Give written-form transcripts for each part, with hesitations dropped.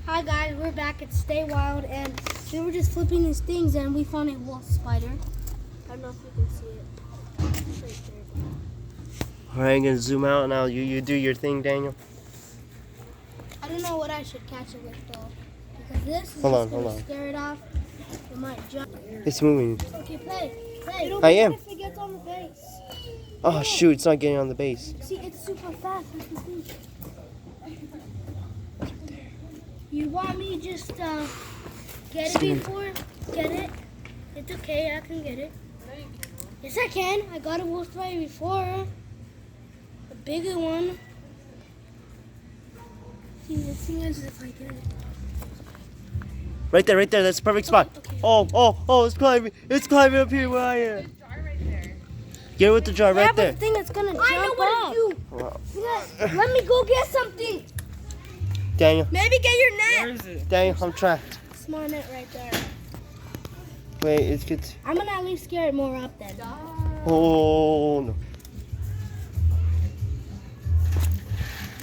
Hi guys, we're back at Stay Wild, and we were just flipping these things and we found a wolf spider. I don't know if you can see it. It's right there. Alright, I'm gonna zoom out now. You do your thing, Daniel. I don't know what I should catch it with though. Because this is Hold gonna on. scare it off. It might jump. It's moving. Okay, play. I am. If it gets on the base. Oh shoot, it's not getting on the base. See, it's super fast. You can see. You want me just get it before? Get it? It's okay, I can get it. Yes, I can. I got a wolf spider before. A bigger one. See, let's see if I get it. Right there. That's the perfect spot. Okay. Oh, it's climbing. It's climbing up here where I am. Get it with the jar right But there. the thing that's gonna jump up. Wow. Let me go get something. Daniel, Maybe get your net. Where is it? Daniel, I'm trapped. Small net right there. Wait, it's good. I'm gonna at least scare it more up then. Oh no.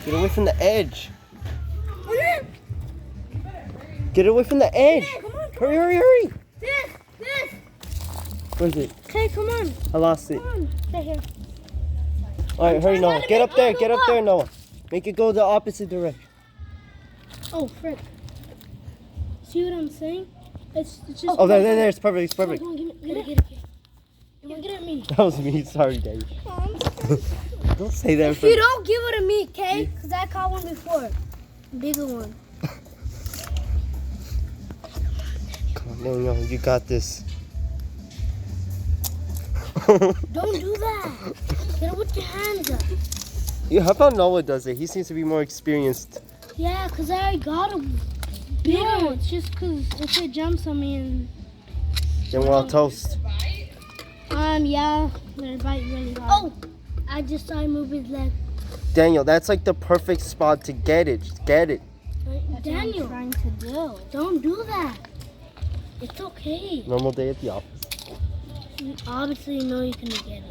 Get away from the edge. Get away from the edge. Come on. Hurry. This. Where's it? Okay, come on. I lost it. Come on. Right here. Alright, hurry, Noah. trying to Get make up there. it Get go up there, up. Noah. Make it go the opposite direction. Oh, frick. See what I'm saying? It's just. Oh, there. It's perfect. Come on, give it. Get it. You want to get it at me? That was me. Sorry, Daniel. Don't say that. If you don't give it to me, okay? Because I caught one before. A bigger one. Come on, Daniel. You got this. Don't do that. Get it with your hands up. Yeah, how about Noah does it? He seems to be more experienced. Yeah, because I got a bigger one. It's just because if it jumps on me and... Then we're all toast. Yeah. Gonna bite really hard. Oh! I just saw him move his leg. Daniel, that's like the perfect spot to get it. Just get it. Daniel. What I'm trying to do. Don't do that. It's okay. Normal day at the office. You obviously know you can get it.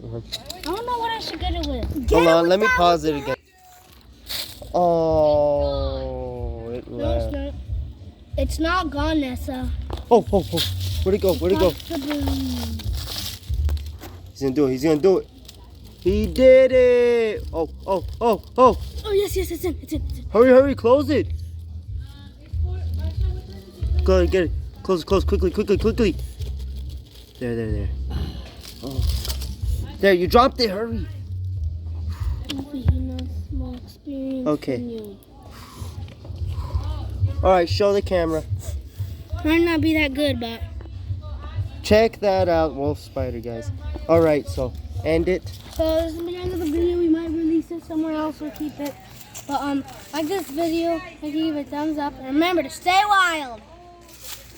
Uh-huh. I don't know what I should get it with. Hold on, let me pause it again. Oh, it No, it's left. not. It's not gone, Nessa. Oh. Where'd it go? Possibly. He's gonna do it. He did it. Oh. Oh, yes, it's in. Hurry, close it. Go ahead, get it. Close, quickly. There. Oh. There, you dropped it, hurry. He knows more experience Okay. than you. Alright, show the camera. Might not be that good, but... Check that out, wolf spider, guys. Alright, so end it. So this is the end of the video. We might release it somewhere else or keep it. But like this video, give it a thumbs up. And remember to stay wild.